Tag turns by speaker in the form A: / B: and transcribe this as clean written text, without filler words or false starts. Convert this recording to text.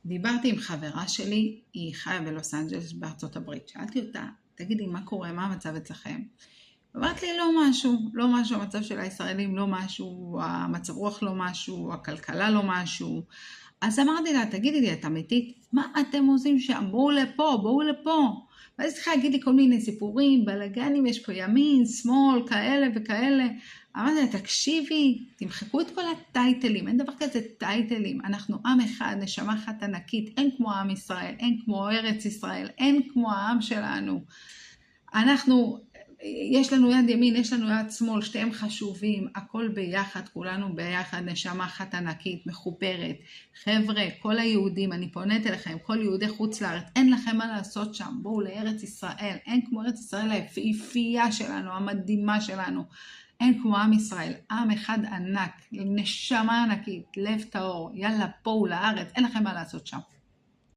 A: דיברתי עם חברה שלי, היא חיה בלוס אנג'לס בארצות הברית. שאלתי אותה, תגידי, מה קורה, מה המצב אצלכם? אמרת לי, לא משהו, המצב של הישראלים לא משהו, המצב רוח לא משהו, הכלכלה לא משהו. אז אמרתי לה, תגידי לי, את אמיתית? מה אתם עושים שם? בואו לפה. ואז צריכה להגיד לי כל מיני סיפורים, בלגנים, יש פה ימין, שמאל, כאלה וכאלה. אמרתי לה, תקשיבי, תמחקו את כל הטייטלים, אין דבר כזה טייטלים. אנחנו עם אחד, נשמה אחת ענקית, אין כמו עם ישראל, אין כמו ארץ ישראל, אין כמו העם שלנו. יש לנו יד ימין, יש לנו יד שמאל, שתיהם חשובים, הכל ביחד, כולנו ביחד, נשמה אחת ענקית, מחוברת. חבר'ה, כל היהודים, אני פונית אליכם, כל יהודי חוץ לארץ, אין לכם מה לעשות שם, בואו לארץ ישראל, אין כמו ארץ ישראל היפהפייה שלנו, המדהימה שלנו, אין כמו עם ישראל, עם אחד ענק, נשמה ענקית, לב טהור, יאללה, בואו לארץ, אין לכם מה לעשות שם.